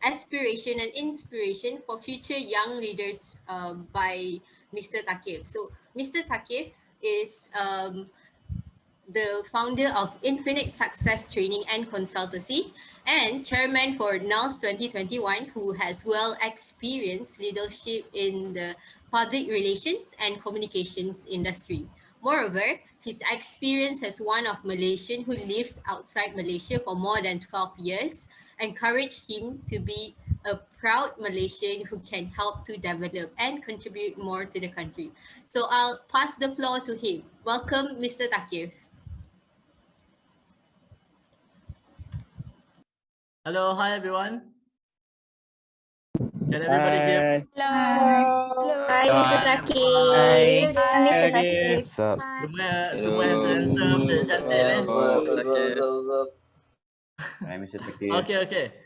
Aspiration and Inspiration for Future Young Leaders by Mr. Thaqif. So Mr. Thaqif is the founder of Infinite Success Training and Consultancy and chairman for Nals 2021, who has well experienced leadership in the public relations and communications industry. Moreover, his experience as one of Malaysian who lived outside Malaysia for more than 12 years encouraged him to be a proud Malaysian who can help to develop and contribute more to the country. So I'll pass the floor to him. Welcome, Mr. Thaqif. Hello, hi everyone. Can everybody hear? Hello. Hi, Mr. Thaqif. Hi, Hi, Mr. Mr. Thaqif. Semua handsome, cantik-cantik. Hi, Mr. Thaqif. Okay.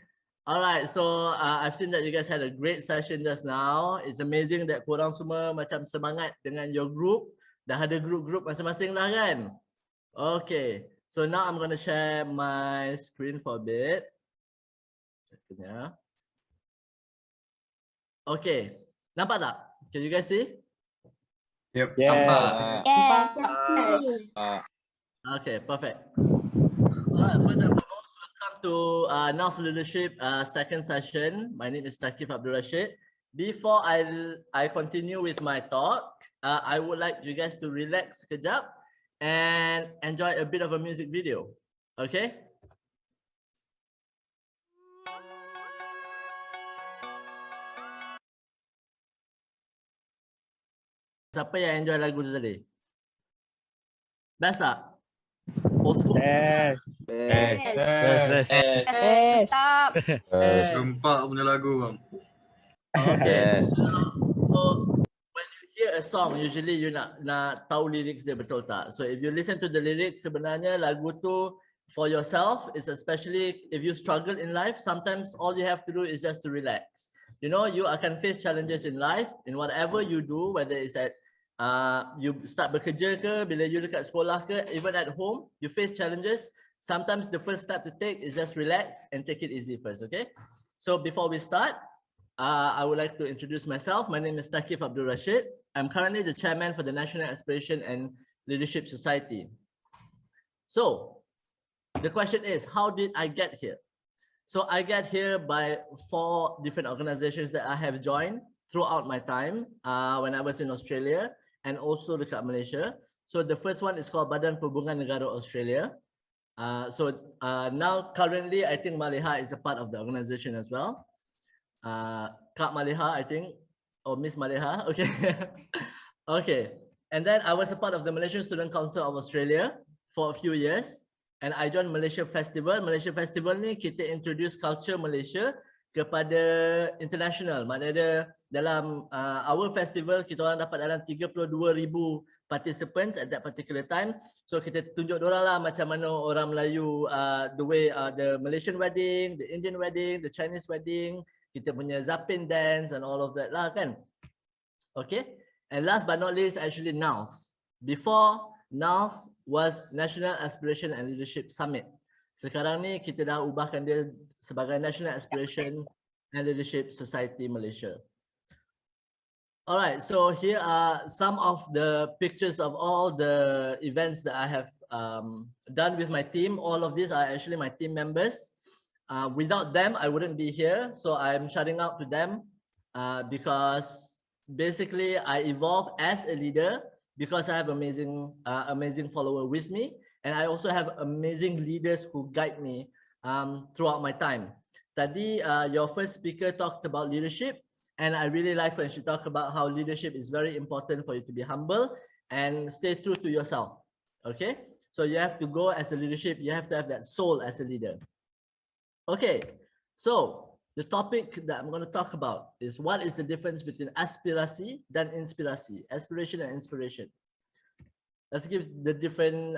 All right, so I've seen that you guys had a great session just now. It's amazing that korang semua macam semangat dengan your group. Dah ada group-group masing-masing lah kan? Okay, so now I'm going to share my screen for a bit. Sekejap. Okay, nampak tak? Can you guys see? Yep. Yes. Okay, perfect. Alright, first and foremost, welcome to National Leadership second session. My name is Thaqif Abdul Rashid. Before I continue with my talk, I would like you guys to relax sekejap and enjoy a bit of a music video. Okay? Siapa yang enjoy lagu tu tadi? Best tak? Old school? Yes. Gempak punya lagu bang. Okay. So when you hear a song, usually you nak tahu lyrics dia betul tak? So if you listen to the lyrics, sebenarnya lagu tu for yourself is especially if you struggle in life, sometimes all you have to do is just to relax. You know, you akan face challenges in life, in whatever you do, whether it's at you start bekerja ke, bila you dekat sekolah ke, even at home, you face challenges. Sometimes the first step to take is just relax and take it easy first, okay? So before we start, I would like to introduce myself. My name is Thaqif Abdul Rashid. I'm currently the chairman for the National Aspiration and Leadership Society. So the question is, how did I get here? So I get here by 4 different organizations that I have joined throughout my time when I was in Australia and also dekat Malaysia. So the first one is called Badan Perhubungan Negara Australia. Now currently I think Maliha is a part of the organization as well. Kak Maliha, I think, or Miss Maliha, okay. Okay, and then I was a part of the Malaysian Student Council of Australia for a few years, and I joined Malaysia Festival. Malaysia Festival ni kita introduce culture Malaysia kepada international. Maknanya dalam our festival kita orang dapat dalam 32,000 participants at that particular time. So kita tunjuk diorang lah macam mana orang Melayu, the way the Malaysian wedding, the Indian wedding, the Chinese wedding, kita punya Zapin dance and all of that lah kan. Okay, and last but not least actually Nals. Before Nals was National Aspiration and Leadership Summit. Sekarang ni kita dah ubahkan dia sebagai National Aspiration and Leadership Society Malaysia. Alright, so here are some of the pictures of all the events that I have done with my team. All of these are actually my team members. Without them, I wouldn't be here. So I'm shouting out to them because basically I evolved as a leader because I have amazing follower with me. And I also have amazing leaders who guide me throughout my time. Tadi, your first speaker talked about leadership. And I really like when she talked about how leadership is very important for you to be humble and stay true to yourself. Okay? So you have to go as a leadership. You have to have that soul as a leader. Okay. So the topic that I'm going to talk about is what is the difference between aspirasi dan inspirasi, aspiration and inspiration. Let's give the different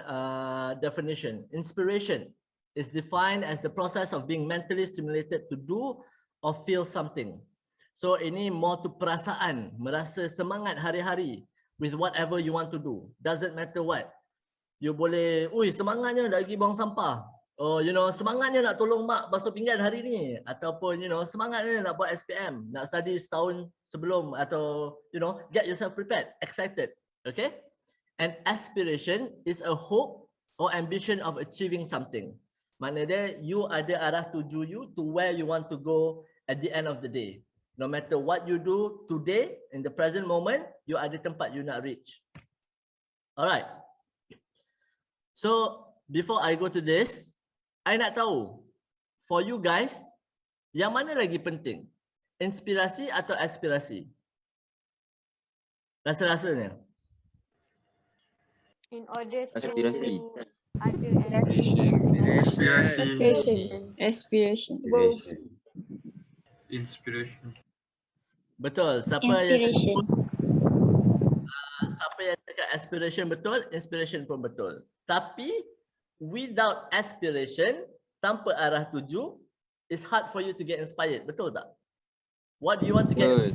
definition. Inspiration is defined as the process of being mentally stimulated to do or feel something. So ini more to perasaan, merasa semangat hari-hari with whatever you want to do. Doesn't matter what. You boleh, ui semangatnya dah pergi buang sampah. Oh, semangatnya nak tolong mak basuh pinggan hari ni, ataupun semangatnya nak buat SPM, nak study setahun sebelum, atau get yourself prepared, excited. Okay? And aspiration is a hope or ambition of achieving something. Maknanya you ada arah tuju you to where you want to go at the end of the day. No matter what you do today, in the present moment, you ada tempat you nak reach. Alright. So before I go to this, I nak tahu, for you guys, yang mana lagi penting? Inspirasi atau aspirasi? Rasa-rasanya. In order to Aspirasi. ada Aspiration. both Inspiration. Betul. Inspiration. Siapa yang cakap aspiration betul, inspiration pun betul. Tapi without aspiration, tanpa arah tuju, it's hard for you to get inspired. Betul tak? What do you want to get?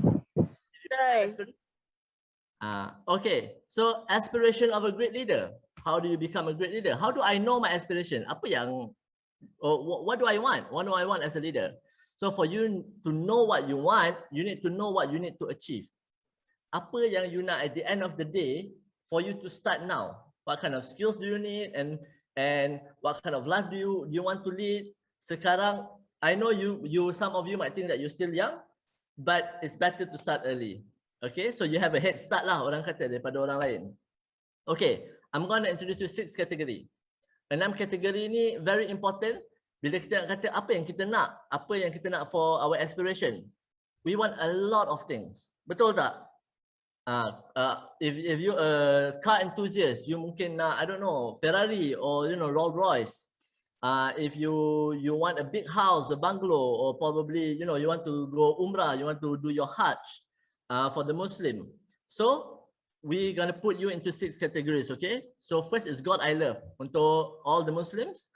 Okay. So aspiration of a great leader. How do you become a great leader? How do I know my aspiration? What do I want? What do I want as a leader? So for you to know what you want, you need to know what you need to achieve. Apa yang you nak at the end of the day for you to start now? What kind of skills do you need, and what kind of life do you want to lead? Sekarang, I know some of you might think that you're still young, but it's better to start early. Okay, so you have a head start lah, orang kata, daripada orang lain. Okay, I'm going to introduce you 6 category. 6 kategori ni very important. Bila kita nak kata apa yang kita nak for our aspiration, we want a lot of things. Betul tak? If you a car enthusiast, you mungkin nak, I don't know, Ferrari or Rolls Royce. If you want a big house, a bungalow, or probably you want to go umrah, you want to do your hajj for the Muslim. So we're gonna put you into 6 categories. Okay, so first is God I love. Untuk all the Muslims,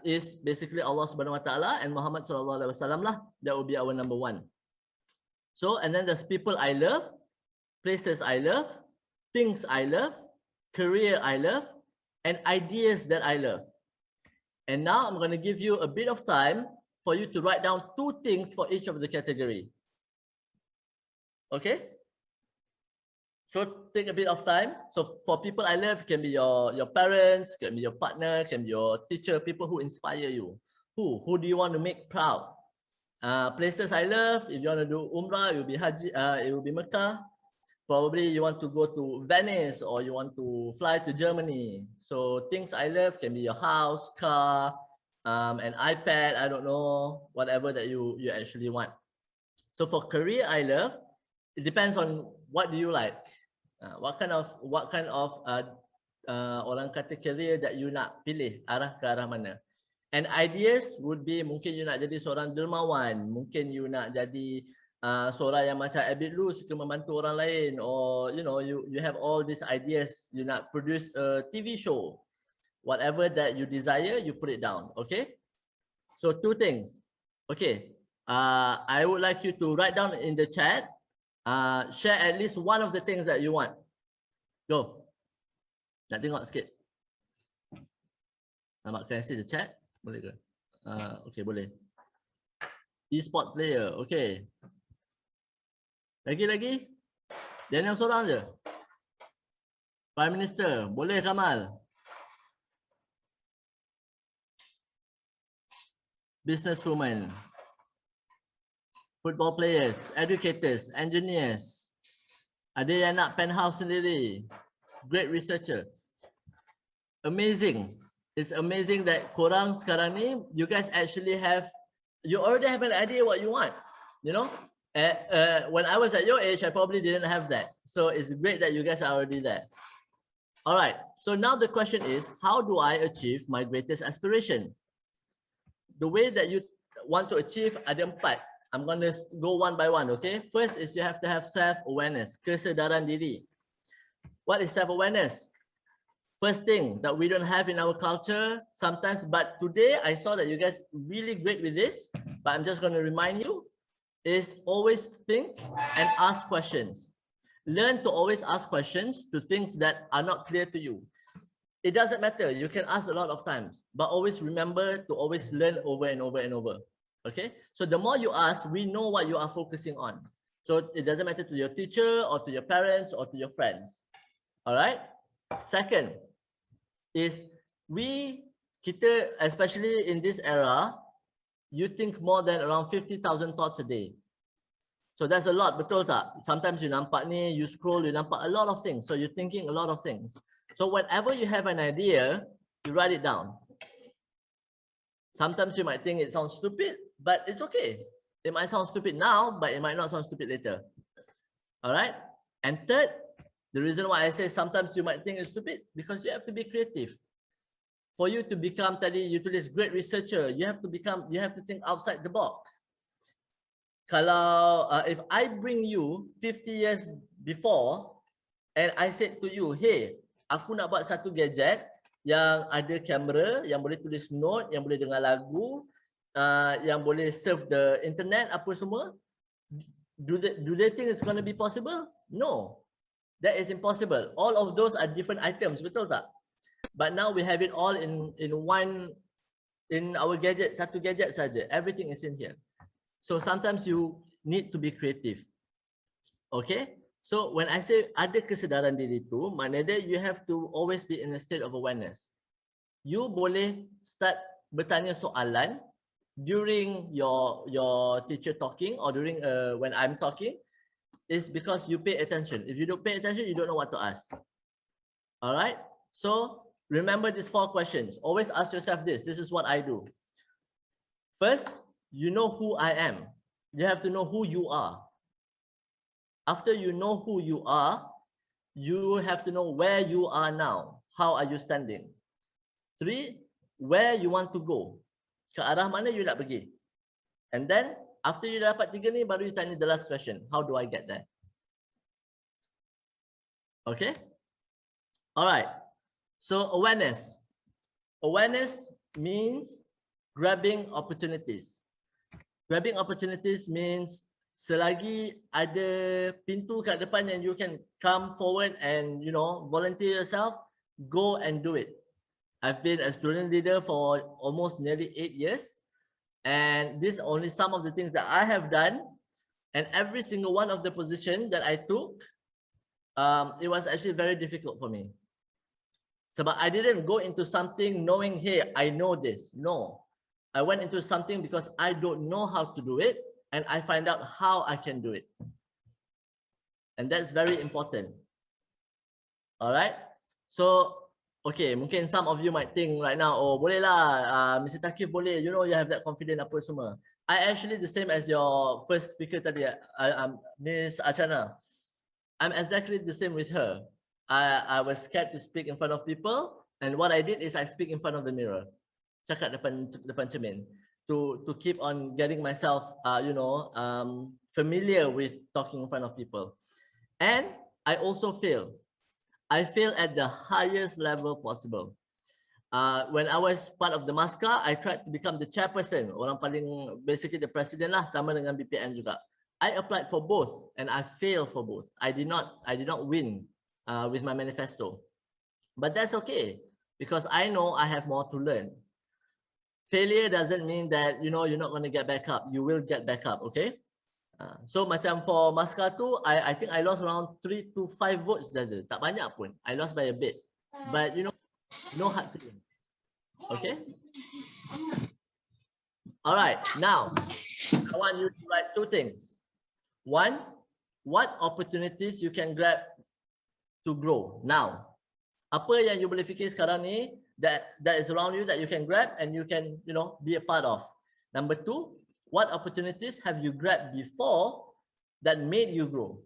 is basically Allah Subhanahu Wa Taala and Muhammad Sallallahu Alaihi Wasallam lah. That will be our number 1. So, and then there's people I love, places I love, things I love, career I love, and ideas that I love. And now I'm going to give you a bit of time for you to write down 2 things for each of the category. Okay? So take a bit of time. So for people I love, can be your parents, can be your partner, can be your teacher, people who inspire you. Who do you want to make proud? Places I love, if you want to do umrah, it will be Haji, it will be Mecca. Probably you want to go to Venice, or you want to fly to Germany. So things I love can be your house, car, an iPad, I don't know, whatever that you actually want. So for career I love, it depends on what do you like. What kind of orang kata career that you nak pilih, arah ke arah mana. And ideas would be, mungkin you nak jadi seorang dermawan, mungkin you nak jadi seorang yang macam Abid Lu, suka membantu orang lain, or you have all these ideas, you nak produce a TV show. Whatever that you desire, you put it down. Okay, so 2 things. Okay, I would like you to write down in the chat, share at least one of the things that you want. Go. Nak tengok sikit. Nampak, can I see the chat? Boleh ke? Okay, boleh. E-sport player, okay. Lagi? Daniel seorang je. Prime Minister, boleh Kamal? Businesswoman. Football players, educators, engineers. Ada yang nak penthouse sendiri. Great researcher. Amazing. It's amazing that korang sekarang ni, you guys actually you already have an idea what you want. When I was at your age, I probably didn't have that. So it's great that you guys are already there. All right. So now the question is, how do I achieve my greatest aspiration? The way that you want to achieve ada 4. I'm going to go one by one, okay? First is you have to have self-awareness, kesedaran diri. What is self-awareness? First thing that we don't have in our culture sometimes, but today I saw that you guys really great with this, but I'm just going to remind you, is always think and ask questions. Learn to always ask questions to things that are not clear to you. it doesn't matter. You can ask a lot of times, but always remember to always learn over and over and over. Okay, so the more you ask, we know what you are focusing on. So it doesn't matter to your teacher or to your parents or to your friends. All right. Second is kita, especially in this era, you think more than around 50,000 thoughts a day. So that's a lot, betul tak? Sometimes you nampak ni, you scroll, you nampak a lot of things. So you're thinking a lot of things. So whenever you have an idea, you write it down. Sometimes you might think it sounds stupid, but it's okay. It might sound stupid now, but it might not sound stupid later. All right. And third, the reason why I say sometimes you might think it's stupid, because you have to be creative. For you to become tadi, you tulis great researcher, you have to think outside the box. Kalau if I bring you 50 years before and I said to you, hey, aku nak buat satu gadget yang ada kamera, yang boleh tulis note, yang boleh dengar lagu, yang boleh surf the internet, apa semua, do they think it's going to be possible? No, that is impossible. All of those are different items, betul tak? But now we have it all in our gadget, satu gadget saja. Everything is in here. So sometimes you need to be creative. Okay? So when I say ada kesedaran diri tu, maknanya you have to always be in a state of awareness. You boleh start bertanya soalan during your teacher talking or during when I'm talking, is because you pay attention. If you don't pay attention, you don't know what to ask. All right? So remember these 4 questions. Always ask yourself this. This is what I do. First, you know who I am. You have to know who you are. After you know who you are, you have to know where you are now. How are you standing? 3, where you want to go. Ke arah mana you nak pergi. And then, after you dapat 3 ni, baru you tanya the last question. How do I get there? Okay? Alright. So, awareness. Awareness means grabbing opportunities. Grabbing opportunities means selagi ada pintu kat depan and you can come forward and, you know, volunteer yourself, go and do it. I've been a student leader for almost nearly 8 years, and these are only some of the things that I have done. And every single one of the position that I took, it was actually very difficult for me. So, but I didn't go into something knowing, hey, I know this. No, I went into something because I don't know how to do it, and I find out how I can do it. And that's very important. All right. So, okay, mungkin some of you might think right now, oh, boleh lah, Mr. Thaqif boleh, you know, you have that confidence apa semua. I actually the same as your first speaker tadi, Miss Achana. I'm exactly the same with her. I was scared to speak in front of people, and what I did is I speak in front of the mirror. Cakap depan cermin to keep on getting myself, you know, familiar with talking in front of people. And I also fail. I fail at the highest level possible. When I was part of the MASCA, I tried to become the chairperson, orang paling basically the president lah, sama dengan BPN juga. I applied for both and I failed for both. I did not win with my manifesto, but that's okay because I know I have more to learn. Failure doesn't mean that, you know, you're not going to get back up. You will get back up, okay? So macam for MASCA tu, I think I lost around 3 to 5 votes saja. Tak banyak pun. I lost by a bit. But you know, no hard feelings. Okay? Alright, now, I want you to write 2 things. 1, what opportunities you can grab to grow now. Apa yang you boleh fikir sekarang ni that is around you that you can grab and you can, you know, be a part of. Number 2, what opportunities have you grabbed before that made you grow?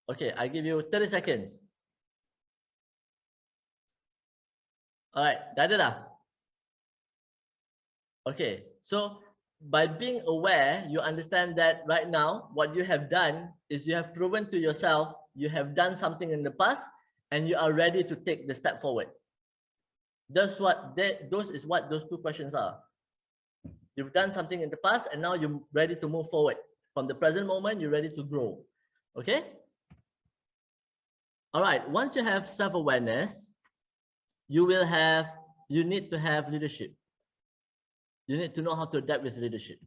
Okay, I give you 30 seconds. Alright, dah ada dah? Okay, so by being aware, you understand that right now, what you have done is you have proven to yourself, you have done something in the past, and you are ready to take the step forward. Those is what those 2 questions are. You've done something in the past, and now you're ready to move forward. From the present moment, you're ready to grow. Okay? All right, once you have self-awareness, you need to have leadership. You need to know how to adapt with leadership.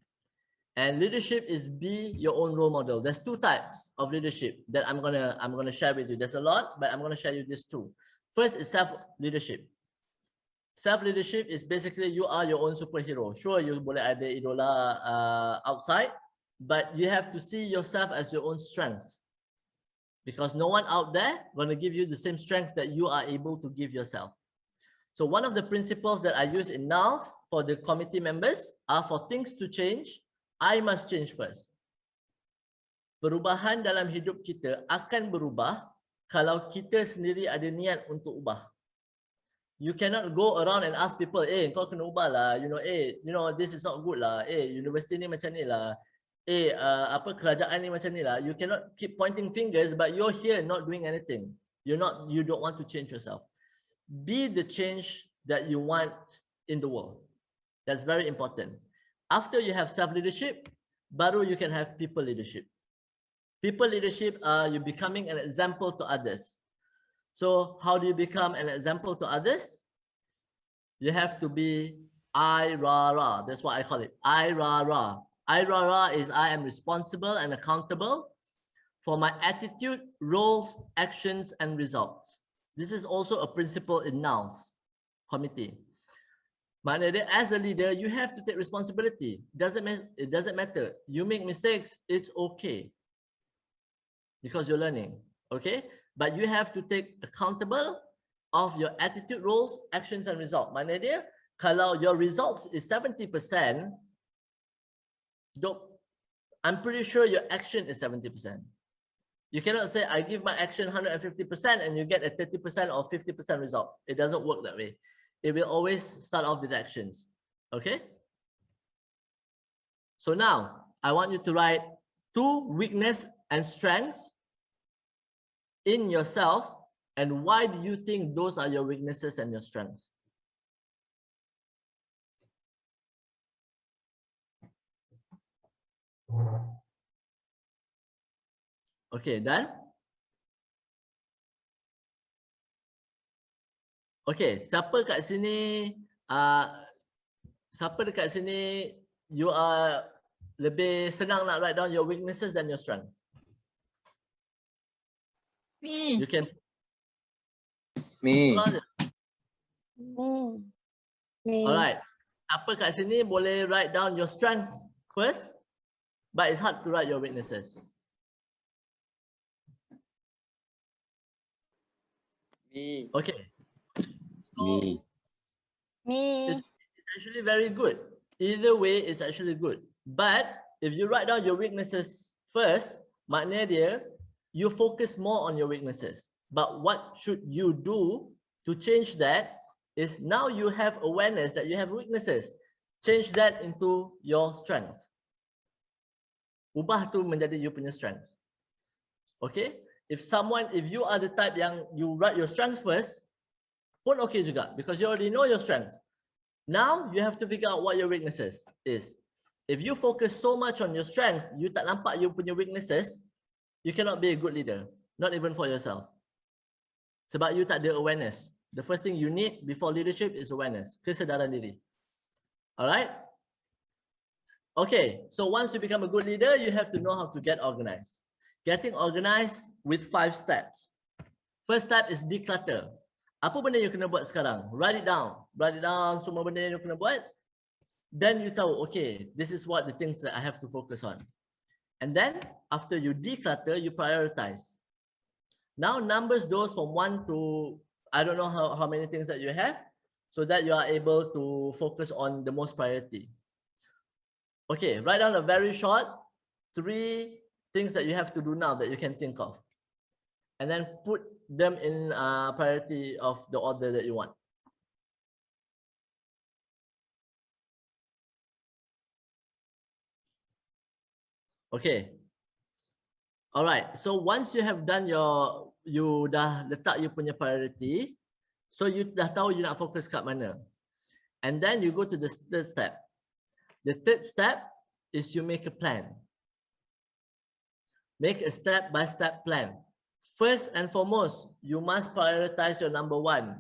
And leadership is be your own role model. There's two types of leadership that I'm gonna share with you. There's a lot, but I'm gonna share you these two. First is self-leadership. Self-leadership is basically you are your own superhero. Sure, you boleh ada idola outside, but you have to see yourself as your own strength. Because no one out there going to give you the same strength that you are able to give yourself. So one of the principles that I use in Nals for the committee members are for things to change, I must change first. Perubahan dalam hidup kita akan berubah kalau kita sendiri ada niat untuk ubah. You cannot go around and ask people, kau kena ubah lah, this is not good lah, universiti ni macam ni lah, apa kerajaan ni macam ni lah. You cannot keep pointing fingers, but you're here not doing anything. You don't want to change yourself. Be the change that you want in the world. That's very important. After you have self-leadership, baru you can have people leadership. People leadership are you becoming an example to others. So how do you become an example to others? You have to be I-Ra-Ra. That's what I call it. I-Ra-Ra. I-Ra-Ra is I am responsible and accountable for my attitude, roles, actions, and results. This is also a principle in Nals committee. Maknanya, as a leader, you have to take responsibility. It doesn't matter. You make mistakes, it's okay. Because you're learning, okay? But you have to take accountable of your attitude, roles, actions, and results. Maknanya, kalau your results is 70%, I'm pretty sure your action is 70%. You cannot say, I give my action 150% and you get a 30% or 50% result. It doesn't work that way. It will always start off with actions. Okay? So now, I want you to write 2 weakness and strengths in yourself, and why do you think those are your weaknesses and your strengths? Okay, done? Okay, siapa kat sini, siapa dekat sini you are lebih senang nak write down your weaknesses than your strengths? Me. You can. Me. Me. Alright, siapa kat sini boleh write down your strengths first, but it's hard to write your weaknesses? Me. Okay. So, Me. Me. it's actually very good. Either way, it's actually good. But if you write down your weaknesses first, maknanya dia, you focus more on your weaknesses. But what should you do to change that is now you have awareness that you have weaknesses. Change that into your strength. Ubah tu menjadi you punya strength. Okay? If you are the type yang you write your strength first, pun okay juga, because you already know your strength. Now you have to figure out what your weaknesses is. If you focus so much on your strength, you tak nampak you punya weaknesses, you cannot be a good leader, not even for yourself. Sebab you tak ada awareness. The first thing you need before leadership is awareness, kesedaran diri. Alright? Okay, so once you become a good leader, you have to know how to get organized. Getting organized with 5 steps. First step is declutter. Apa benda you kena buat sekarang? Write it down. Write it down, semua benda yang you kena buat. Then you tahu, okay, this is what the things that I have to focus on. And then, after you declutter, you prioritize. Now, numbers those from 1 to, I don't know how many things that you have, so that you are able to focus on the most priority. Okay, write down a very short 3 things that you have to do now that you can think of. And then put them in priority of the order that you want. Okay. All right. So once you have done you dah letak you punya priority, so you dah tahu you nak fokus kat mana. And then you go to the third step. The third step is you make a plan. Make a step-by-step plan. first and foremost, you must prioritize your number one.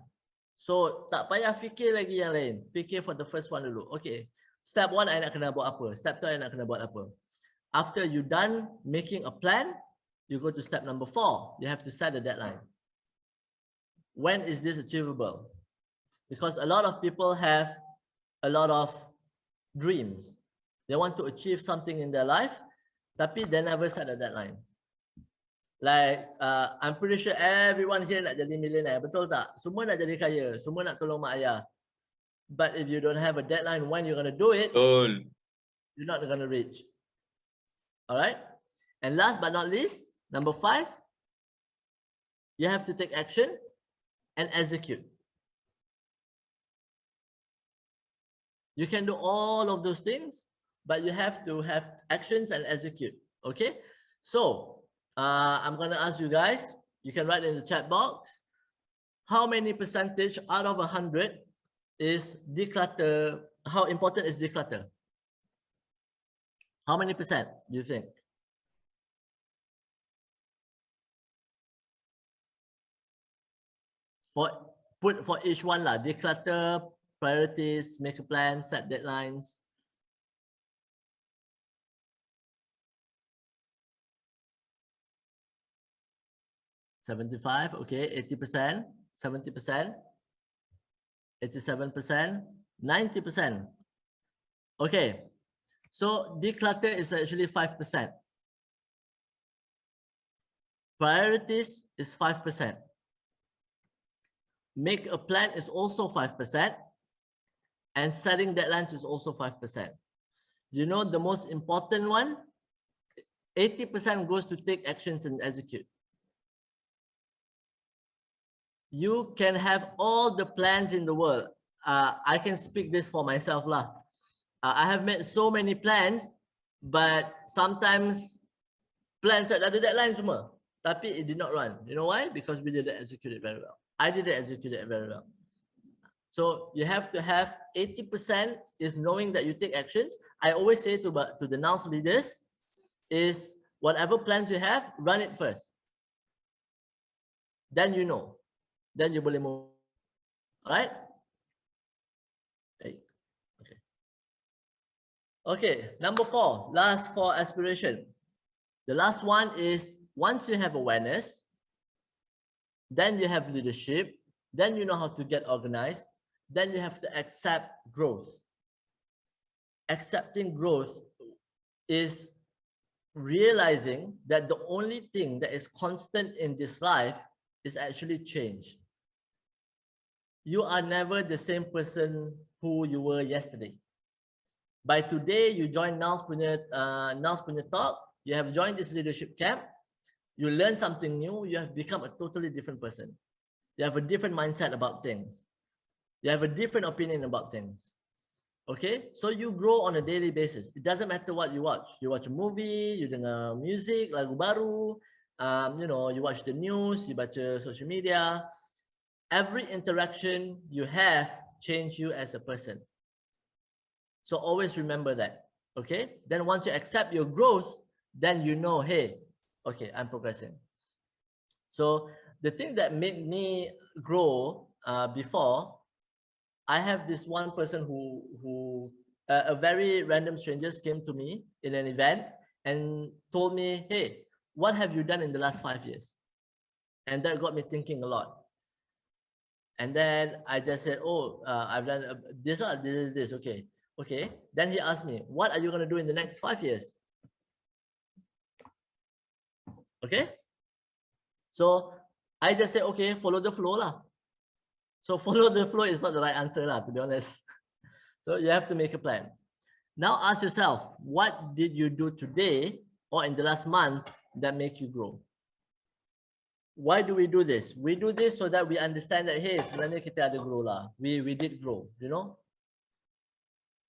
So tak payah fikir lagi yang lain. Fikir for the first one dulu. Okay. Step 1, I nak kena buat apa? Step 2, I nak kena buat apa? After you done making a plan, you go to step number 4. You have to set a deadline. When is this achievable? Because a lot of people have a lot of dreams. They want to achieve something in their life, tapi they never set a deadline. Like, I'm pretty sure everyone here nak jadi millionaire, betul tak? Semua nak jadi kaya, semua nak tolong mak ayah. But if you don't have a deadline when you're going to do it, you're not going to reach. All right? And last but not least, number 5, you have to take action and execute. You can do all of those things, but you have to have actions and execute. Okay? So, I'm going to ask you guys, you can write in the chat box, how many percentage out of 100 is declutter? How important is declutter? How many percent do you think? Put for each one lah, declutter, priorities, make a plan, set deadlines. $75, okay, 80%, 70%, 87%, 90%. Okay, so declutter is actually 5%. Priorities is 5%. Make a plan is also 5%. And setting deadlines is also 5%. You know the most important one? 80% goes to take actions and execute. You can have all the plans in the world. I can speak this for myself lah. I have made so many plans, but sometimes plans ada deadline semua, tapi it did not run. You know why? Because we didn't execute it very well. I didn't execute it very well. So you have to have 80% is knowing that you take actions. I always say to the Nals leaders is whatever plans you have, run it first. Then you know. Then you boleh move. All right? Okay. Okay, number 4, last 4 aspiration. The last one is once you have awareness, then you have leadership, then you know how to get organized, then you have to accept growth. Accepting growth is realizing that the only thing that is constant in this life is actually change. You are never the same person who you were yesterday. By today, you join Nals punya talk, you have joined this leadership camp, you learn something new, you have become a totally different person. You have a different mindset about things. You have a different opinion about things. Okay, so you grow on a daily basis. It doesn't matter what you watch. You watch a movie, you dengar music, lagu baru, you know, you watch the news, you baca social media. Every interaction you have change you as a person. So always remember that. Okay, then once you accept your growth, then you know, hey, okay, I'm progressing. So the thing that made me grow before, I have this one person who a very random stranger came to me in an event and told me, hey, what have you done in the last 5 years? And that got me thinking a lot. And then I just said, oh, I've done this, okay. Okay. Then he asked me, what are you going to do in the next 5 years? Okay. So I just said, okay, follow the flow lah. So follow the flow is not the right answer lah, to be honest. So you have to make a plan. Now ask yourself, what did you do today or in the last month that make you grow? Why do we do this? We do this so that we understand that, hey, sebenarnya kita ada grow lah. We did grow, you know.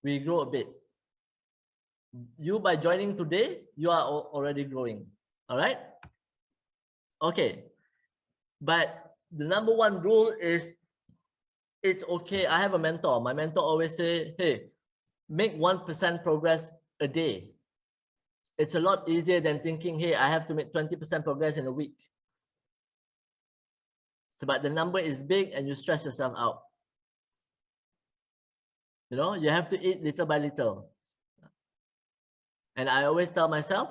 We grow a bit. You by joining today, you are already growing. All right. Okay. But the number one rule is it's okay. I have a mentor. My mentor always say, hey, make 1% progress a day. It's a lot easier than thinking, hey, I have to make 20% progress in a week. Sebab the number is big and you stress yourself out. You know, you have to eat little by little. And I always tell myself,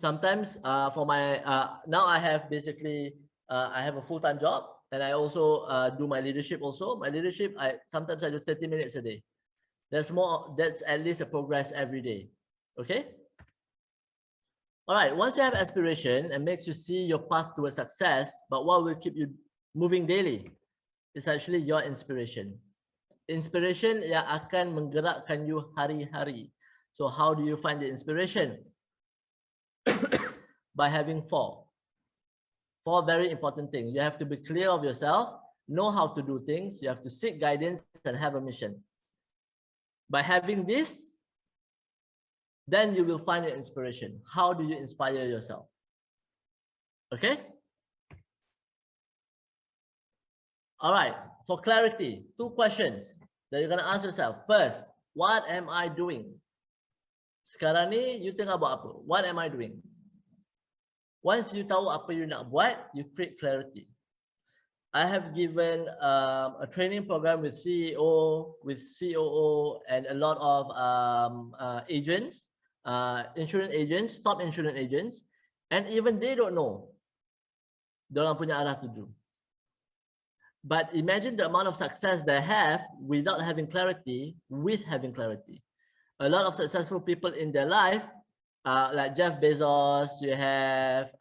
sometimes for my, now I have basically, I have a full-time job and I also do my leadership also. My leadership, sometimes I do 30 minutes a day. That's at least a progress every day. Okay? All right, once you have aspiration and makes you see your path towards success, but what will keep you moving daily is actually your inspiration. Inspiration yang akan menggerakkan you hari-hari. So how do you find the inspiration? By having four very important things. You have to be clear of yourself, know how to do things, you have to seek guidance and have a mission. By having this, then you will find your inspiration. How do you inspire yourself? Okay? All right, for clarity, 2 questions that you're going to ask yourself. First, what am I doing? Sekarang ni, you tengah buat apa? What am I doing? Once you tahu apa you nak buat, you create clarity. I have given a training program with CEO, with COO, and a lot of agents, insurance agents, top insurance agents, and even they don't know dorang punya arah tuju. But imagine the amount of success they have without having clarity, with having clarity. A lot of successful people in their life, like Jeff Bezos, you have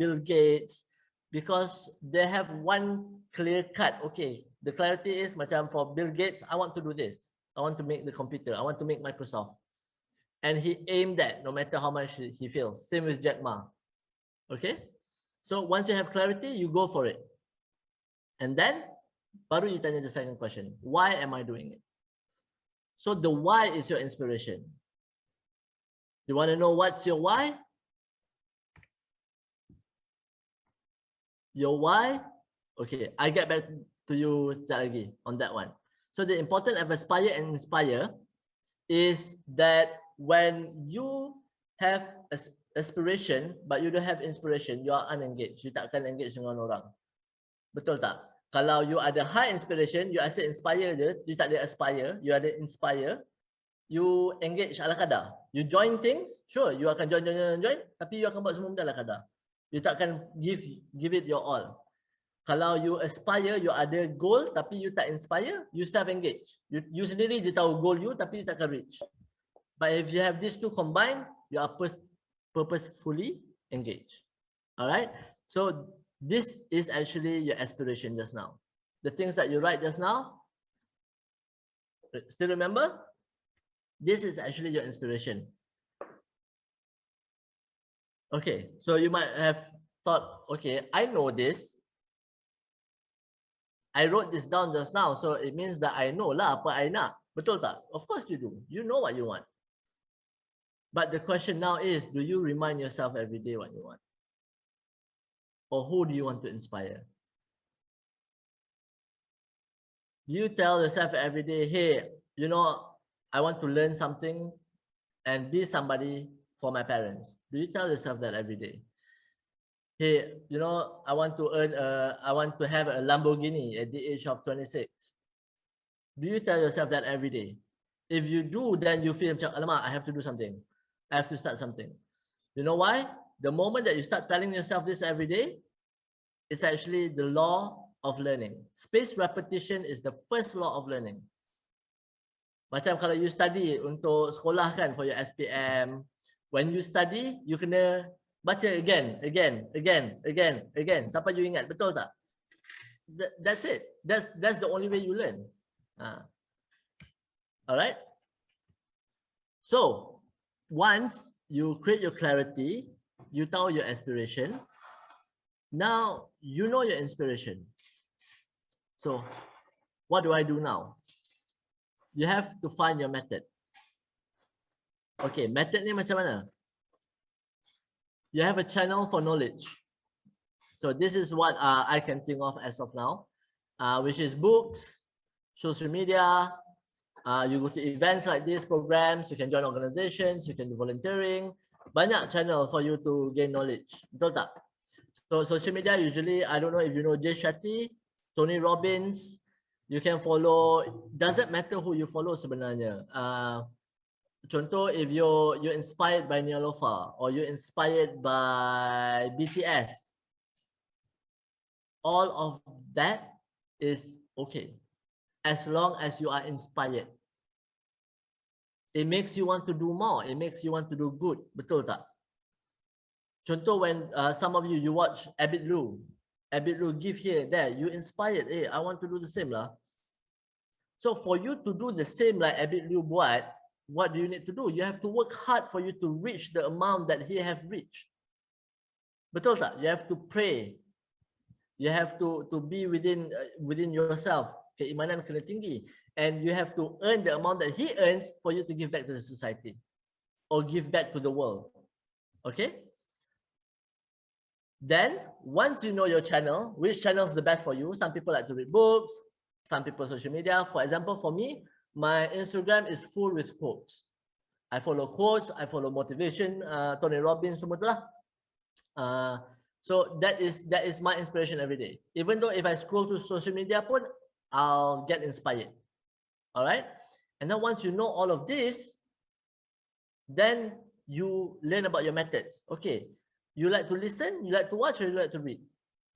Bill Gates, because they have one clear cut. Okay, the clarity is macam for Bill Gates, I want to do this. I want to make the computer. I want to make Microsoft. And he aimed that no matter how much he feels. Same with Jack Ma. Okay, so once you have clarity, you go for it. And then, baru you tanya the second question. Why am I doing it? So the why is your inspiration. You want to know what's your why? Your why? Okay, I get back to you lagi on that one. So the important of aspire and inspire is that when you have aspiration but you don't have inspiration, you are unengaged. You takkan engage dengan orang. Betul tak? Kalau you ada high inspiration, you asyik inspire je, you tak ada aspire, you ada inspire, you engage ala kadar. You join things, sure, you akan join, tapi you akan buat semua benda ala kadar. You takkan give it your all. Kalau you aspire, you ada goal, tapi you tak inspire, you self-engage. You sendiri je tahu goal you, tapi you takkan reach. But if you have these two combined, you are purposefully engaged. Alright? So this is actually your aspiration just now. The things that you write just now, still remember? This is actually your inspiration. Okay, so you might have thought, okay, I know this. I wrote this down just now, so it means that I know lah apa I nak. Betul tak? Of course you do. You know what you want. But the question now is, do you remind yourself every day what you want? Or who do you want to inspire? You tell yourself every day, hey, you know, I want to learn something and be somebody for my parents. Do you tell yourself that every day? Hey, you know, I want to have a Lamborghini at the age of 26. Do you tell yourself that every day? If you do, then you feel, alamak, I have to do something. I have to start something. You know why? The moment that you start telling yourself this every day, it's actually the law of learning. Spaced repetition is the first law of learning. Macam kalau you study untuk sekolah kan, for your SPM, when you study, you kena baca again, sampai you ingat, betul tak? That's it. That's the only way you learn. Alright? So, once you create your clarity, you tahu your aspiration, now you know your inspiration. So, what do I do now? You have to find your method. Okay, method ni macam mana? You have a channel for knowledge. So this is what I can think of as of now, which is books, social media. You go to events like this, programs, you can join organizations, you can do volunteering. Banyak channel for you to gain knowledge. Betul tak? So social media usually, I don't know if you know Jay Shetty, Tony Robbins. You can follow. Doesn't matter who you follow sebenarnya. Contoh, if you're inspired by Nialofa or you're inspired by BTS, all of that is okay, as long as you are inspired. It makes you want to do more. It makes you want to do good. Betul tak? Contoh, when some of you watch Abid Lu give here, there, you inspired. Hey, I want to do the same lah. So for you to do the same like Abid Lu buat, what do you need to do? You have to work hard for you to reach the amount that he have reached. Betul tak? You have to pray. You have to be within yourself. Keimanan kena tinggi. And you have to earn the amount that he earns for you to give back to the society or give back to the world. Okay? Then, once you know your channel, which channel is the best for you? Some people like to read books, some people social media. For example, for me, my Instagram is full with quotes. I follow quotes, I follow motivation, Tony Robbins, semua tu lah. So that is my inspiration every day. Even though if I scroll to social media pun, I'll get inspired. All right? And then once you know all of this, then you learn about your methods. Okay, you like to listen, you like to watch, or you like to read?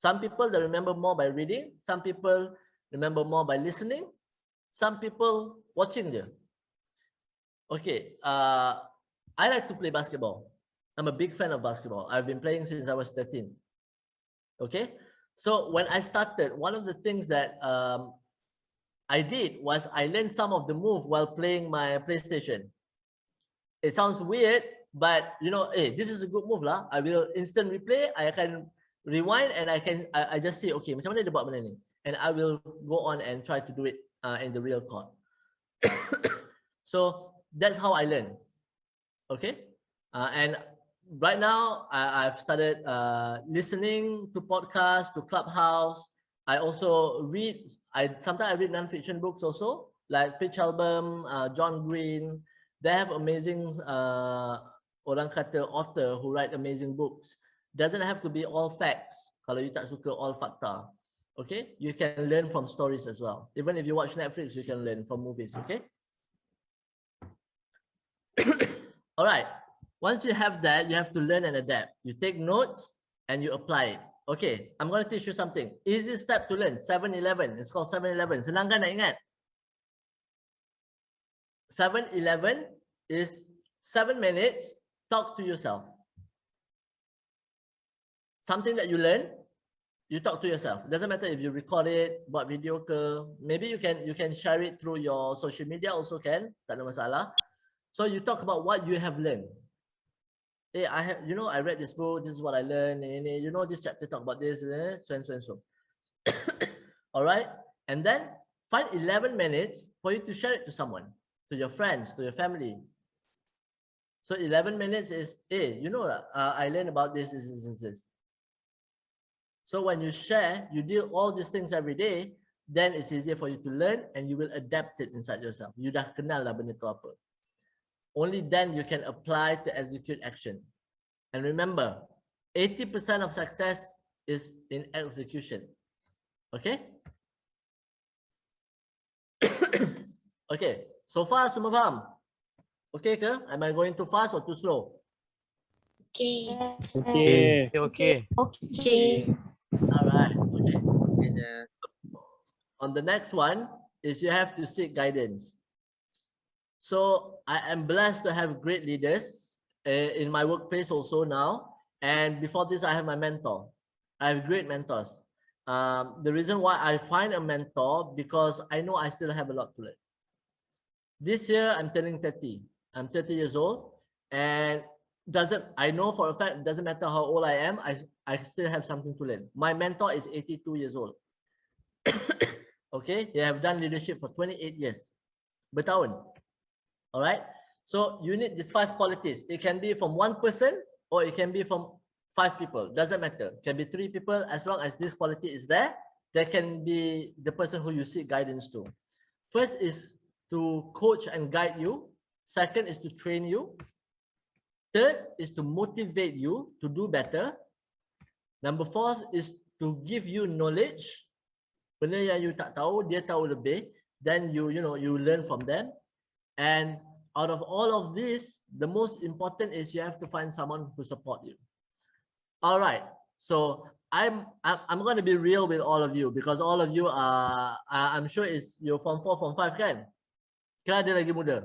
Some people, they remember more by reading. Some people remember more by listening. Some people watching je. Okay, I like to play basketball. I'm a big fan of basketball. I've been playing since I was 13. Okay, so when I started, one of the things that I did was I learned some of the move while playing my PlayStation. It sounds weird, but you know, hey, this is a good move lah. I will instant replay. I can rewind and I just say, okay, macam mana dia buat benda ni? And I will go on and try to do it in the real court. So that's how I learn. Okay, and right now I've started listening to podcasts, to Clubhouse. I also read. Sometimes I read non-fiction books also, like Pitch Album, John Green. They have amazing orang kata author who write amazing books. Doesn't have to be all facts. Kalau you tak suka all fakta, okay, you can learn from stories as well. Even if you watch Netflix, you can learn from movies. Okay. All right. Once you have that, you have to learn and adapt. You take notes and you apply it. Okay, I'm going to teach you something. Easy step to learn. 7-Eleven. It's called 7-Eleven. Senang kan nak ingat? 7-Eleven is 7 minutes. Talk to yourself. Something that you learn, you talk to yourself. It doesn't matter if you record it, buat video ke. Maybe you can share it through your social media also can. Tak ada masalah. So you talk about what you have learned. Hey, I read this book, this is what I learned, you know, this chapter talk about this, so and so and so. All right, and then find 11 minutes for you to share it to someone, to your friends, to your family. So 11 minutes is, hey, you know, I learned about this. So when you share, you do all these things every day, then it's easier for you to learn and you will adapt it inside yourself. You dah kenal lah benda tu apa. Only then you can apply to execute action. And remember, 80% of success is in execution. Okay? Okay, so far semua faham? Okay ke? Am I going too fast or too slow? Okay. Okay. All right, okay. Yeah. On the next one is you have to seek guidance. So I am blessed to have great leaders in my workplace also now. And before this, I have my mentor. I have great mentors. The reason why I find a mentor, because I know I still have a lot to learn. This year, I'm turning 30. I'm 30 years old. And I know for a fact, it doesn't matter how old I am, I still have something to learn. My mentor is 82 years old. Okay, they have done leadership for 28 years. Bertahun. All right, so you need these 5 qualities. It can be from one person or it can be from 5 people. Doesn't matter. It can be 3 people. As long as this quality is there, that can be the person who you seek guidance to. First is to coach and guide you. Second is to train you. Third is to motivate you to do better. Number 4 is to give you knowledge, Benda yang you tak tahu, dia tahu lebih. Then you learn from them. And out of all of this, the most important is you have to find someone who support you. All right. So I'm going to be real with all of you because all of you are I'm sure is you form 4, form 5 kan? Kira ada lagi muda?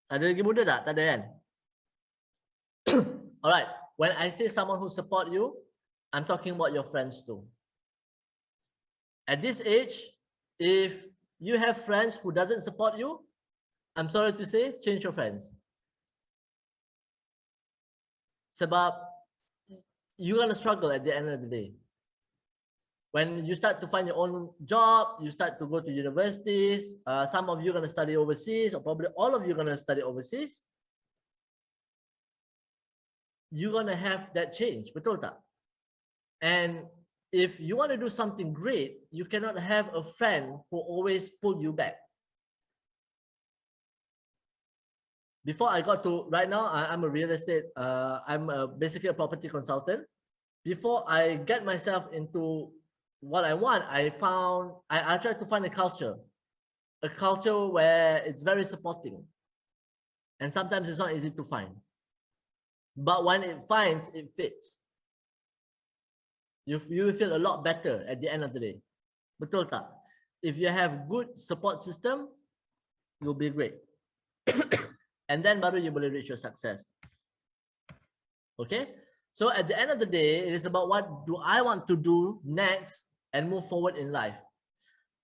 Ada lagi muda tak? Tak ada kan? Alright, when I say someone who support you, I'm talking about your friends too. At this age, if you have friends who doesn't support you, I'm sorry to say, change your friends. Sebab you're gonna struggle at the end of the day. When you start to find your own job, you start to go to universities, some of you are going to study overseas, or probably all of you are going to study overseas. You're going to have that change, betul tak? And if you want to do something great, you cannot have a friend who always pull you back. Before I got to, right now, I'm a real estate, I'm basically a property consultant. Before I get myself into what I want, I tried to find a culture where it's very supporting. And sometimes it's not easy to find. But when it finds, it fits. You will feel a lot better at the end of the day. Betul tak? If you have good support system, you'll be great. And then baru you will reach your success. Okay? So at the end of the day, it is about what do I want to do next and move forward in life.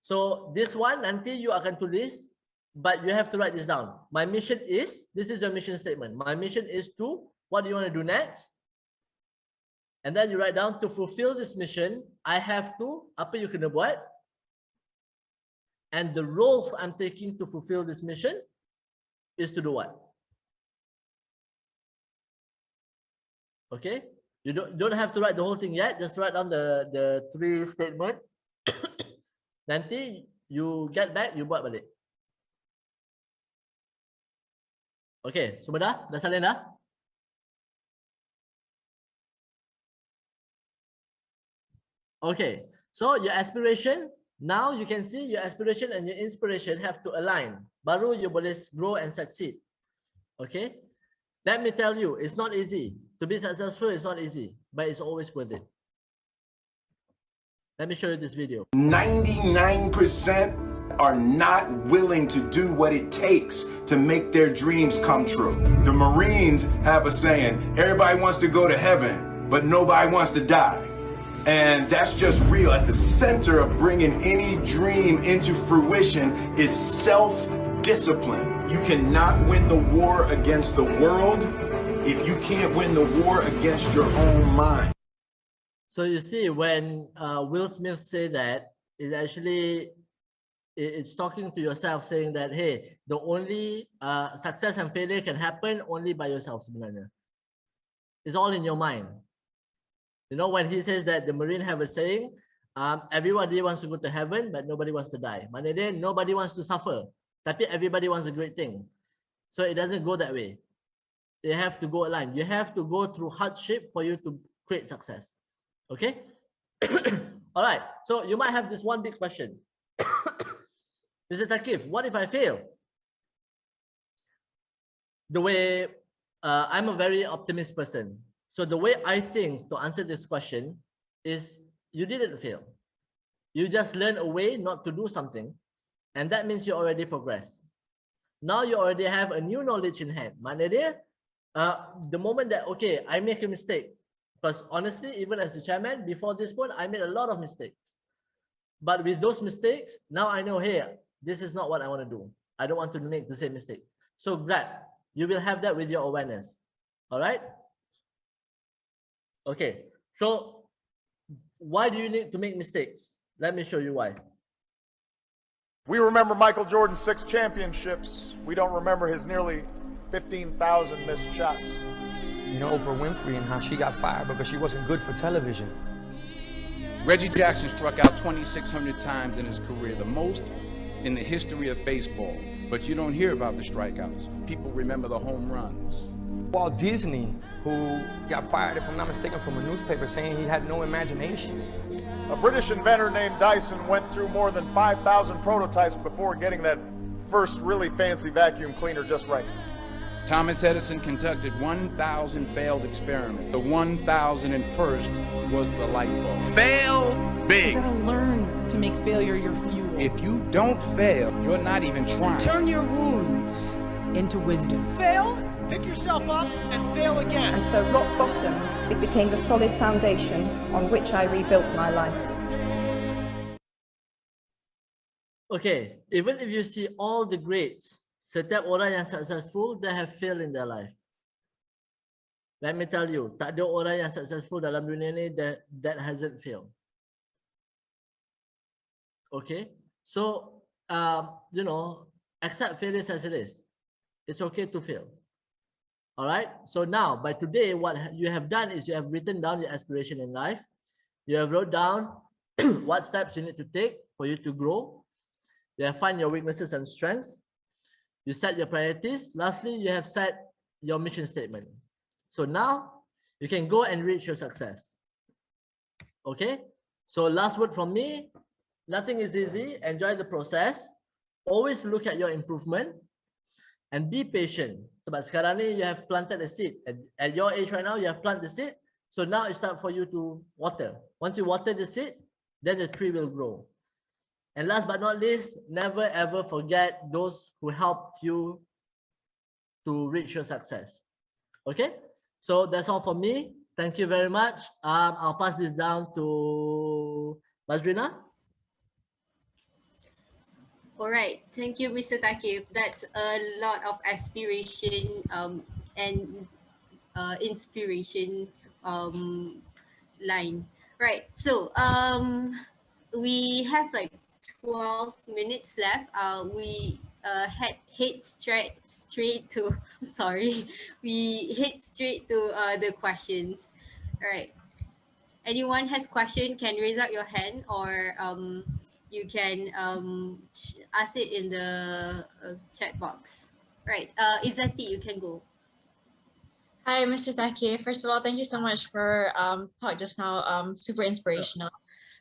So this one, nanti you akan tulis, but you have to write this down. My mission is, this is your mission statement. My mission is to, what do you want to do next? And then you write down, to fulfill this mission, I have to, apa you kena buat? And the roles I'm taking to fulfill this mission is to do what? Okay? You don't have to write the whole thing yet. Just write down the 3 statement. Nanti you get back, you buat balik. Okay, semua dah? Dah salin dah? Okay, so your aspiration, now you can see your aspiration and your inspiration have to align. Baru you boleh grow and succeed. Okay? Let me tell you, it's not easy. To be successful is not easy, but it's always worth it. Let me show you this video. 99% are not willing to do what it takes to make their dreams come true. The Marines have a saying, everybody wants to go to heaven, but nobody wants to die. And that's just real. At the center of bringing any dream into fruition is self-discipline. You cannot win the war against the world if you can't win the war against your own mind. So you see, when Will Smith say that, it actually, it's talking to yourself saying that, hey, the only success and failure can happen only by yourself sebenarnya. It's all in your mind. You know, when he says that the Marine have a saying, everybody wants to go to heaven, but nobody wants to die. Maknanya nobody wants to suffer, tapi everybody wants a great thing. So it doesn't go that way. They have to go aligned. You have to go through hardship for you to create success. Okay? All right. So you might have this one big question. Mr. Thaqif, what if I fail? The way, I'm a very optimist person. So the way I think to answer this question is you didn't fail. You just learned a way not to do something. And that means you already progressed. Now you already have a new knowledge in hand. Maknanya, the moment that, okay, I make a mistake. Because honestly, even as the chairman, before this point, I made a lot of mistakes. But with those mistakes, now I know, hey, this is not what I want to do. I don't want to make the same mistake. So glad you will have that with your awareness. All right? Okay. So why do you need to make mistakes? Let me show you why. We remember Michael Jordan's 6 championships. We don't remember his nearly 15,000 missed shots. You know, Oprah Winfrey and how she got fired because she wasn't good for television. Reggie Jackson struck out 2,600 times in his career, the most in the history of baseball. But you don't hear about the strikeouts. People remember the home runs. Walt Disney who got fired, if I'm not mistaken, from a newspaper saying he had no imagination. A British inventor named Dyson went through more than 5,000 prototypes before getting that first really fancy vacuum cleaner just right. Thomas Edison conducted 1,000 failed experiments. The 1,001st was the light bulb. Fail big. You're gonna learn to make failure your fuel. If you don't fail, you're not even trying. Turn your wounds into wisdom. Fail, pick yourself up, and fail again. And so rock bottom, it became the solid foundation on which I rebuilt my life. Okay, even if you see all the greats, setiap orang yang successful, they have failed in their life. Let me tell you, tak ada orang yang successful dalam dunia ni that hasn't failed. Okay, so you know, accept failures as it is. It's okay to fail. All right. So now, by today, what you have done is you have written down your aspiration in life. You have wrote down what steps you need to take for you to grow. You have found your weaknesses and strengths. You set your priorities. Lastly, you have set your mission statement. So now you can go and reach your success. Okay. So last word from me, nothing is easy. Enjoy the process. Always look at your improvement and be patient. Sebab sekarang ni you have planted a seed. At your age right now, you have planted the seed. So now it's time for you to water. Once you water the seed, then the tree will grow. And last but not least, never ever forget those who helped you to reach your success. Okay, so that's all for me. Thank you very much. I'll pass this down to Bazrina. All right, thank you, Mr. Thaqif. That's a lot of aspiration and inspiration line. Right, so we have like 12 minutes left. We head straight to we head straight to the questions. All right, anyone has question can raise up your hand, or you can ask it in the chat box. Right, Izzati, you can go. Hi, Mr. Thaqif. First of all, thank you so much for talk just now. Super inspirational.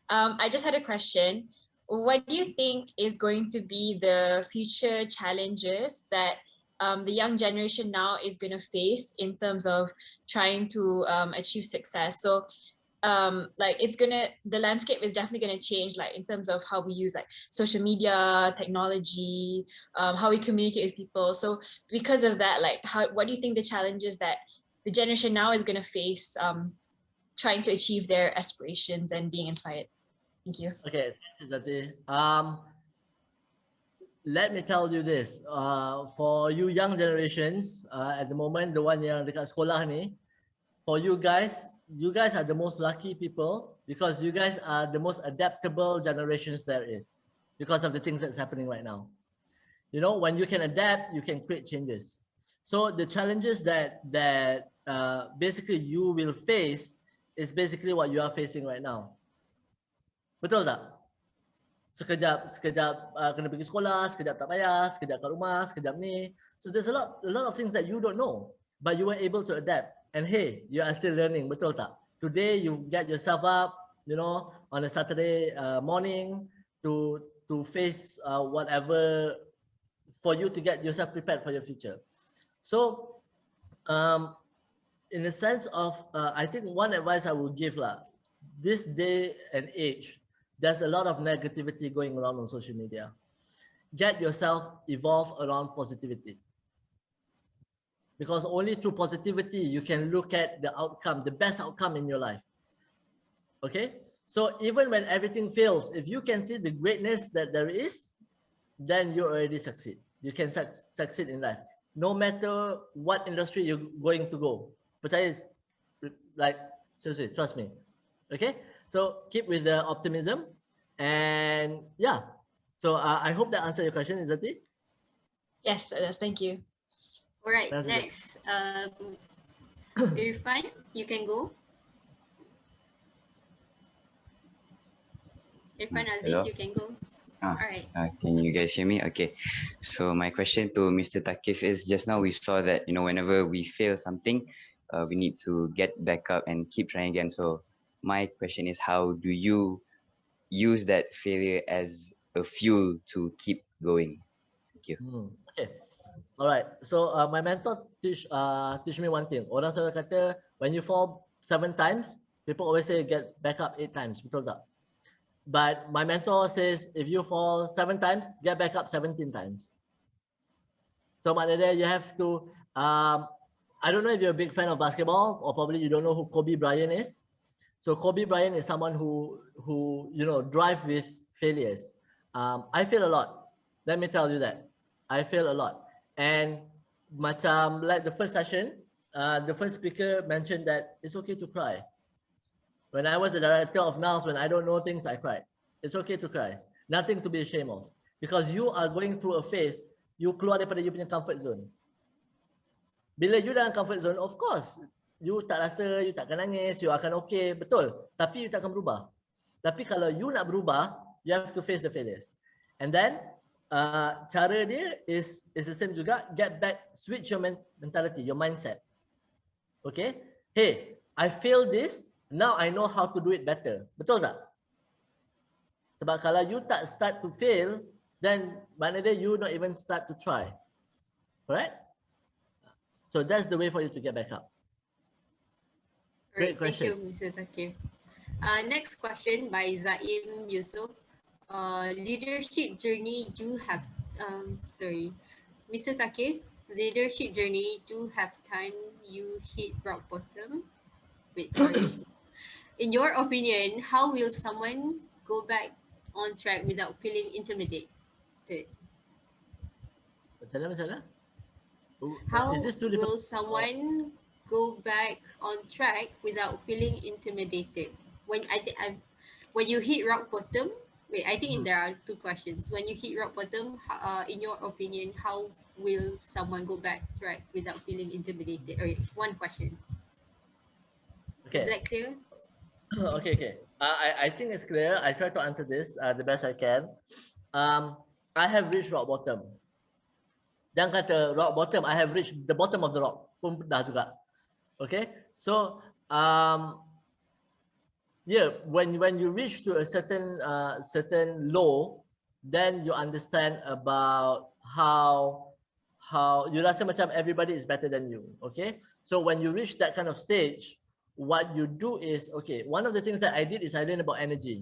I just had a question. What do you think is going to be the future challenges that the young generation now is going to face in terms of trying to achieve success? So like the landscape is definitely going to change, like in terms of how we use like social media, technology, how we communicate with people. So because of that, like what do you think the challenges that the generation now is going to face trying to achieve their aspirations and being inspired? Thank you. Okay, let me tell you this. For you young generations, at the moment, the one yang dekat sekolah ni, for you guys are the most lucky people because you guys are the most adaptable generations there is because of the things that's happening right now. You know, when you can adapt, you can create changes. So the challenges that basically you will face is basically what you are facing right now. Betul tak? Sekejap kena pergi sekolah, sekejap tak payah, sekejap kat rumah, sekejap ni. So there's a lot of things that you don't know, but you were able to adapt. And hey, you are still learning, betul tak? Today you get yourself up, you know, on a Saturday morning to face whatever, for you to get yourself prepared for your future. So in the sense of, I think one advice I will give this day and age, there's a lot of negativity going around on social media. Get yourself evolve around positivity. Because only through positivity, you can look at the outcome, the best outcome in your life. Okay? So even when everything fails, if you can see the greatness that there is, then you already succeed. You can succeed in life. No matter what industry you're going to go. Percaya, like, seriously, trust me. Okay? So keep with the optimism, and yeah. So I hope that answered your question, Izzati. Yes, it does. Thank you. All right, that's next, Irfan, you can go. Irfan Aziz, hello? You can go. All right. Can you guys hear me? Okay. So my question to Mr. Thaqif is, just now we saw that, you know, whenever we fail something, we need to get back up and keep trying again. So my question is, how do you use that failure as a fuel to keep going? Thank you. Okay. All right. So my mentor teach me one thing. Orang selalu kata when you fall 7 times, people always say get back up 8 times. Betul tak? But my mentor says if you fall 7 times, get back up 17 times. So maknanya you have to. I don't know if you're a big fan of basketball, or probably you don't know who Kobe Bryant is. So Kobe Bryant is someone who drive with failures. I fail a lot. Let me tell you that. I fail a lot. And macam like the first session, the first speaker mentioned that it's okay to cry. When I was the director of Nals, when I don't know things, I cry. It's okay to cry. Nothing to be ashamed of. Because you are going through a phase, you keluar daripada you punya comfort zone. Bila you dalam comfort zone, of course, you tak rasa, you takkan nangis, you akan okay, betul. Tapi you takkan berubah. Tapi kalau you nak berubah, you have to face the failures. And then, cara dia is the same juga, get back, switch your mentality, your mindset. Okay? Hey, I failed this, now I know how to do it better. Betul tak? Sebab kalau you tak start to fail, then maknanya you not even start to try. Alright? So that's the way for you to get back up. Great question. Thank you, Mr. Thaqif. Next question by Zaim Yusuf. Leadership journey do have, Mr. Thaqif, leadership journey do have time you hit rock bottom? Wait, sorry. In your opinion, how will someone go back on track without feeling intimidated? Macam mana? How will someone go back on track without feeling intimidated? When you hit rock bottom, I think there are two questions. When you hit rock bottom, in your opinion, how will someone go back track without feeling intimidated? Or one question. Okay. Is that clear? Okay. I think it's clear. I try to answer this the best I can. I have reached rock bottom. Jangan kata rock bottom, I have reached the bottom of the rock. Pun dah juga. Okay? So, when you reach to a certain low, then you understand about how you rasa macam everybody is better than you. Okay? So when you reach that kind of stage, what you do is, okay, one of the things that I did is I learned about energy.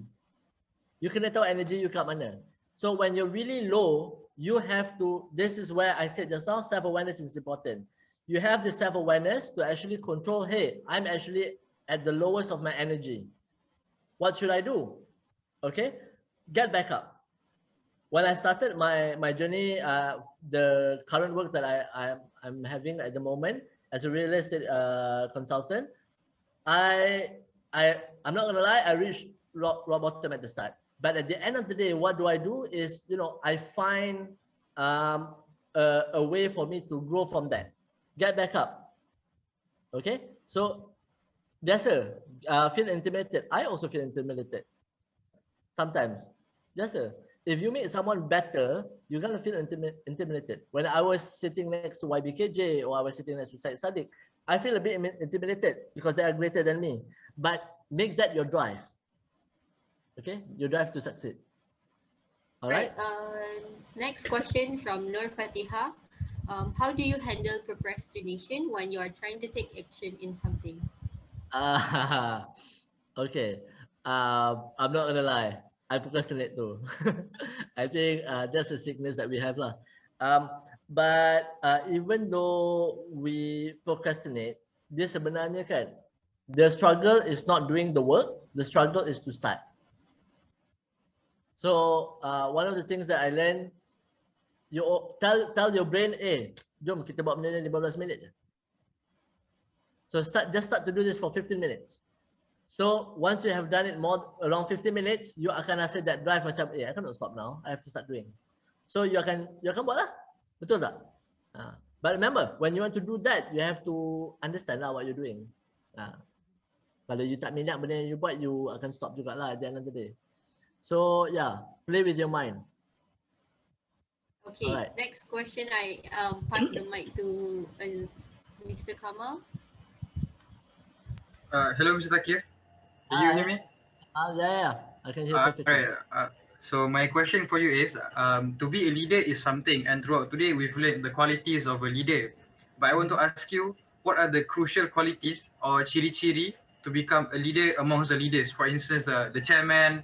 You kena tahu energy you kat mana. So when you're really low, you have to, this is where I said just now, self-awareness is important. You have the self-awareness to actually control, hey, I'm actually at the lowest of my energy. What should I do? Okay, get back up. When I started my journey, the current work that I'm having at the moment as a real estate consultant, I'm not gonna lie, I reached rock bottom at the start. But at the end of the day, what do I do is, I find a way for me to grow from that. Get back up. Okay? So, biasa, feel intimidated. I also feel intimidated. Sometimes. Biasa. If you meet someone better, you're going to feel intimidated. When I was sitting next to YBKJ or I was sitting next to Syed Sadiq, I feel a bit intimidated because they are greater than me. But make that your drive. Okay, your drive to succeed. All right. Next question from Nur Fatiha. How do you handle procrastination when you are trying to take action in something? Okay. I'm not gonna lie. I procrastinate too. I think that's a sickness that we have lah. But even though we procrastinate, dia sebenarnya kan, the struggle is not doing the work. The struggle is to start. So one of the things that I learned, you tell your brain, jom kita buat benda ni 15 minit je. So just start to do this for 15 minutes. So once you have done it more around 15 minutes, you akan rasa that drive macam, I cannot stop now. I have to start doing. So you akan buat lah. Betul tak? But remember, when you want to do that, you have to understand lah what you're doing. Kalau you tak minat benda yang you buat, you akan stop jugalah at the end of the day. So yeah, play with your mind. Okay, right. Next question, I pass the mic to Mr. Kamal. Hello, Mr. Thaqif. Can you hear me? Yeah, I can hear perfectly. Alright. So my question for you is, to be a leader is something, and throughout today we've learned the qualities of a leader. But I want to ask you, what are the crucial qualities or ciri-ciri to become a leader amongst the leaders? For instance, the chairman,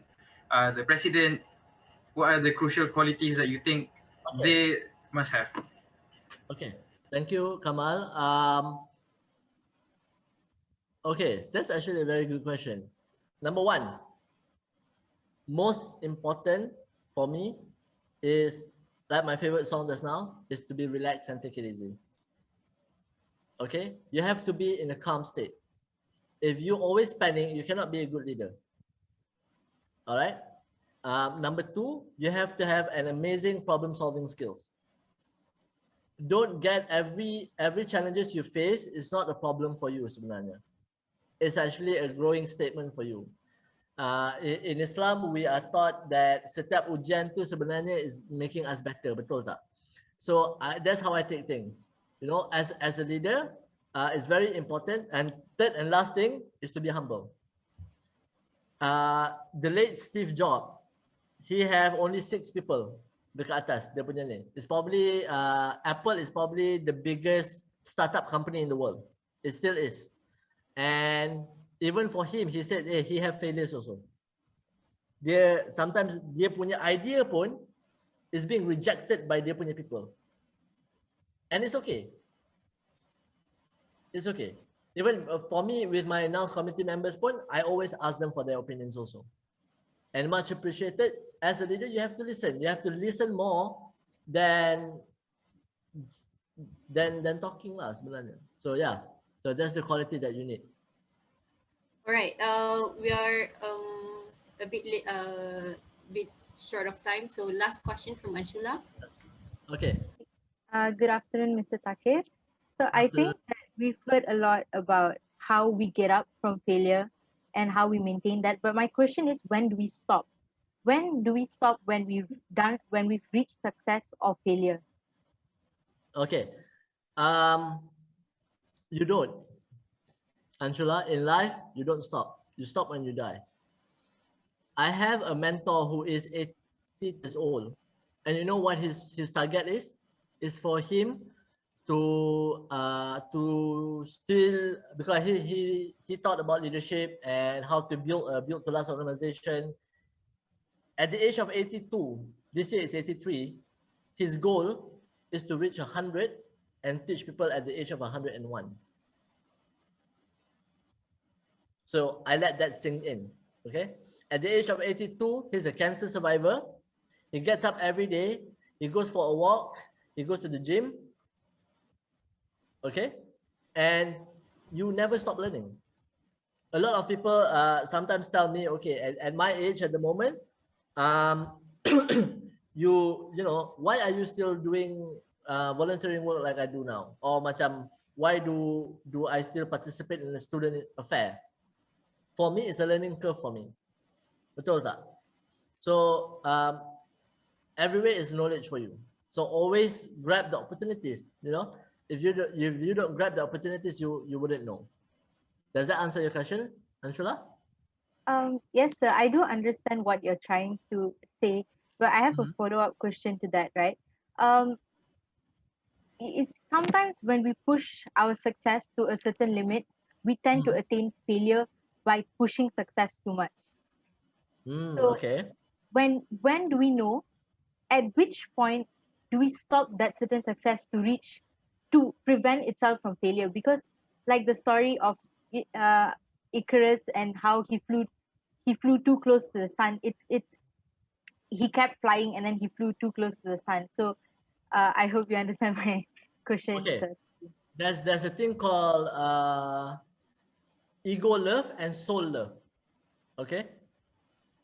the president. What are the crucial qualities that you think they must have? Okay, thank you, Kamal. Okay, that's actually a very good question. Number one, most important for me is, like my favorite song just now, is to be relaxed and take it easy. Okay, you have to be in a calm state. If you always panic, you cannot be a good leader. All right. Number two, you have to have an amazing problem-solving skills. Don't get every challenges you face is not a problem for you sebenarnya. It's actually a growing statement for you. In Islam, we are taught that setiap ujian tu sebenarnya is making us better, betul tak? So that's how I take things. You know, as a leader, it's very important. And third and last thing is to be humble. The late Steve Jobs, he have only 6 people dekat atas dia punya ni. It's probably Apple is probably the biggest startup company in the world. It still is. And even for him, he said, hey, he have failures also. Dia sometimes dia punya idea pun is being rejected by dia punya people. And it's okay. It's okay. Even for me, with my Nals committee members pun, I always ask them for their opinions also. And much appreciated. As a leader, you have to listen. You have to listen more than talking lah sebenarnya. So yeah, so that's the quality that you need. All right. We are a bit short of time. So last question from Anshula. Okay. Good afternoon, Mr. Thaqif. So I think that we've heard a lot about how we get up from failure and how we maintain that. But my question is, when do we stop? When do we stop when we've reached success or failure? Okay. You don't. Anshula, in life, you don't stop. You stop when you die. I have a mentor who is 80 years old. And you know what his target is? Is for him to still, because he thought about leadership and how to build to last organization. At the age of 82, this year is 83, his goal is to reach 100 and teach people at the age of 101. So I let that sink in, okay? At the age of 82, he's a cancer survivor. He gets up every day. He goes for a walk. He goes to the gym, okay? And you never stop learning. A lot of people sometimes tell me, okay, at my age at the moment, you know, why are you still doing volunteering work like I do now? Or macam, why do I still participate in the student affair? For me, it's a learning curve for me. Betul tak? So everywhere is knowledge for you. So always grab the opportunities. You know, if you don't grab the opportunities, you wouldn't know. Does that answer your question, Anshula? Yes, sir. I do understand what you're trying to say, but I have a follow-up question to that, right? It's sometimes when we push our success to a certain limit, we tend to attain failure by pushing success too much. So okay. When do we know? At which point do we stop that certain success to prevent itself from failure? Because like the story of Icarus and how he flew too close to the sun. He kept flying and then he flew too close to the sun. So I hope you understand my question. Okay. Sir. There's a thing called ego love and soul love. Okay.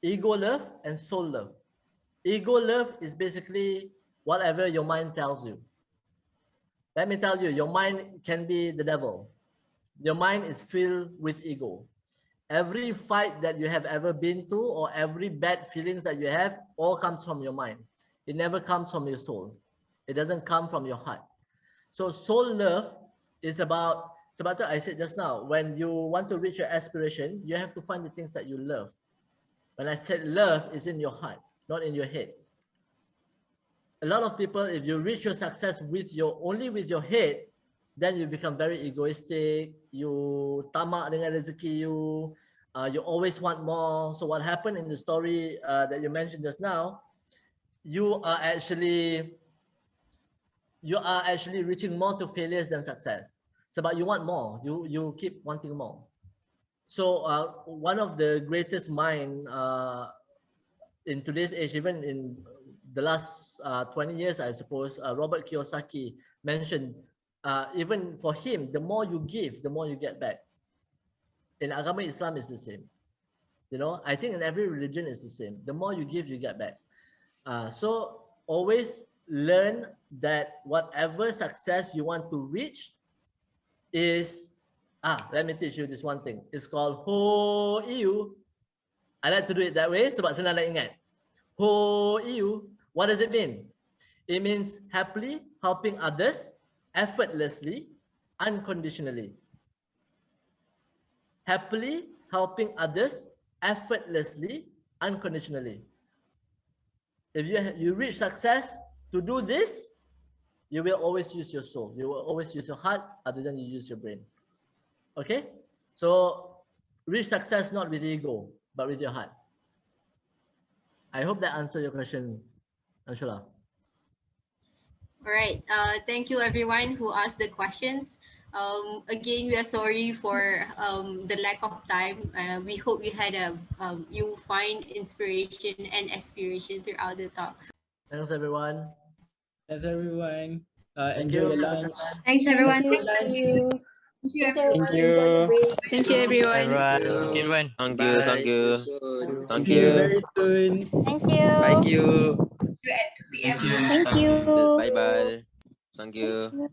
Ego love and soul love. Ego love is basically whatever your mind tells you. Let me tell you, your mind can be the devil. Your mind is filled with ego. Every fight that you have ever been to or every bad feelings that you have all comes from your mind. It never comes from your soul. It doesn't come from your heart. So soul love is about Sebab tu I said just now, when you want to reach your aspiration, you have to find the things that you love. When I said love, is in your heart, not in your head. A lot of people, if you reach your success with only with your head, then you become very egoistic. You tamak dengan rezeki you. You always want more. So what happened in the story that you mentioned just now, you are actually reaching more to failures than success. Sebab you want more. You keep wanting more. So one of the greatest mind in today's age, even in the last 20 years, I suppose, Robert Kiyosaki mentioned, even for him, the more you give, the more you get back. In Agama Islam, it's the same. You know, I think in every religion, it's the same. The more you give, you get back. So always learn that whatever success you want to reach is, let me teach you this one thing. It's called Ho Iu. I like to do it that way sebab senang nak ingat. Ho Iu, what does it mean? It means happily helping others effortlessly, unconditionally. Happily helping others effortlessly, unconditionally. If you reach success to do this, you will always use your soul. You will always use your heart other than you use your brain. Okay? So reach success not with ego, but with your heart. I hope that answered your question, Anshula. All right. Thank you everyone who asked the questions. Again, we are sorry for the lack of time. We hope you had you find inspiration and aspiration throughout the talks. Thanks everyone. Thanks everyone. Thank Enjoy you. your lunch. Thanks, everyone. Thank you. Thank you, Thank everyone. you. Enjoy the break. Thank you, everyone. Everyone. Thank you, everyone. Thank you. Thank Bye. See you. you soon. Thank See you you. very soon. Thank you. Thank you. At 2 p.m. Thank you. Thank you. Bye bye. Thank Thank you. you.